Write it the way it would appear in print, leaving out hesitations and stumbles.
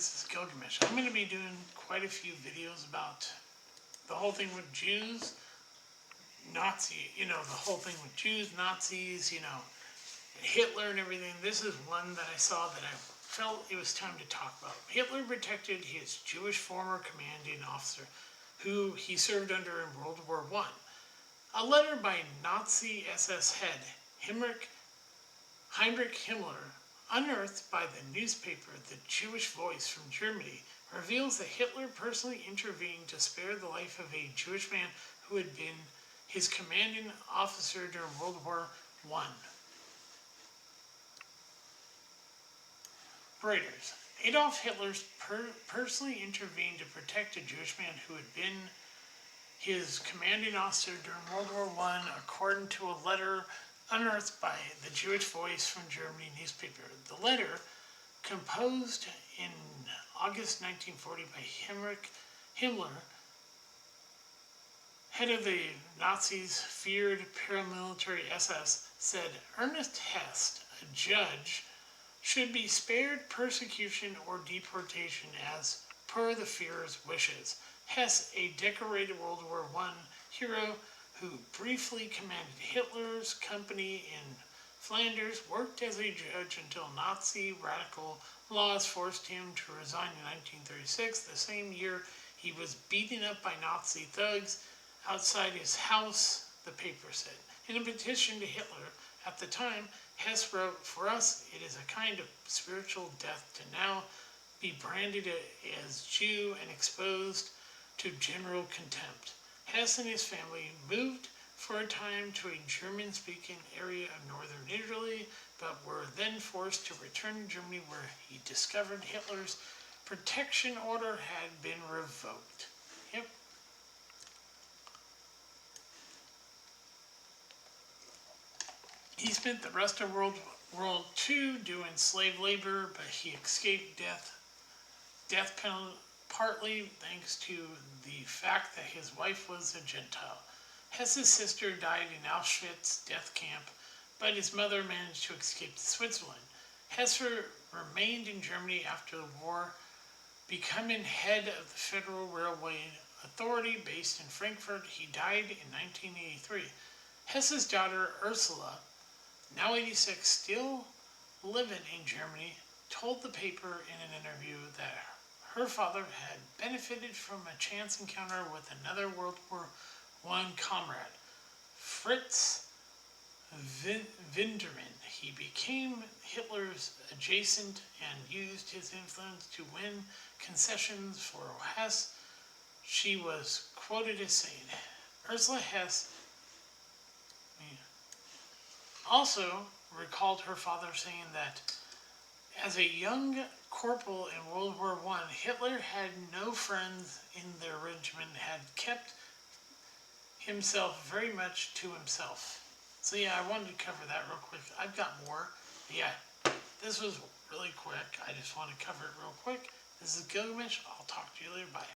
this is Gilgamesh. I'm going to be doing quite a few videos about the whole thing with Jews, the whole thing with Jews, Nazis, Hitler and everything. This is one that I saw that I felt it was time to talk about. Hitler protected his Jewish former commanding officer, who he served under in World War I. A letter by Nazi SS head Heinrich Himmler, unearthed by the newspaper The Jewish Voice from Germany, reveals that Hitler personally intervened to spare the life of a Jewish man who had been his commanding officer during World War I. Reuters. Adolf Hitler personally intervened to protect a Jewish man who had been his commanding officer during World War I, according to a letter unearthed by the Jewish Voice from Germany newspaper. The letter, composed in August 1940 by Heinrich Himmler, head of the Nazis' feared paramilitary SS, said Ernest Hess, a judge, should be spared persecution or deportation as per the Führer's wishes. Hess, a decorated World War I hero who briefly commanded Hitler's company in Flanders, worked as a judge until Nazi radical laws forced him to resign in 1936. The same year, he was beaten up by Nazi thugs outside his house, the paper said. In a petition to Hitler at the time, Hess wrote, "For us, it is a kind of spiritual death to now be branded as Jew and exposed to general contempt." Hess and his family moved for a time to a German-speaking area of northern Italy, but were then forced to return to Germany, where he discovered Hitler's protection order had been revoked. Yep. He spent the rest of World War II doing slave labor, but he escaped death penalty partly thanks to the fact that his wife was a Gentile. Hess's sister died in Auschwitz death camp, but his mother managed to escape to Switzerland. Hess remained in Germany after the war, becoming head of the Federal Railway Authority based in Frankfurt. He died in 1983. Hess's daughter, Ursula, now 86, still living in Germany, told the paper in an interview that her father had benefited from a chance encounter with another World War I comrade, Fritz Wintermann. He became Hitler's adjacent and used his influence to win concessions for Hess. She was quoted as saying, Ursula Hess also recalled her father saying that as a young corporal in World War I, Hitler had no friends in their regiment, had kept himself very much to himself. So yeah, I wanted to cover that real quick. I've got more. But yeah, this was really quick. I just want to cover it real quick. This is Gilgamesh. I'll talk to you later. Bye.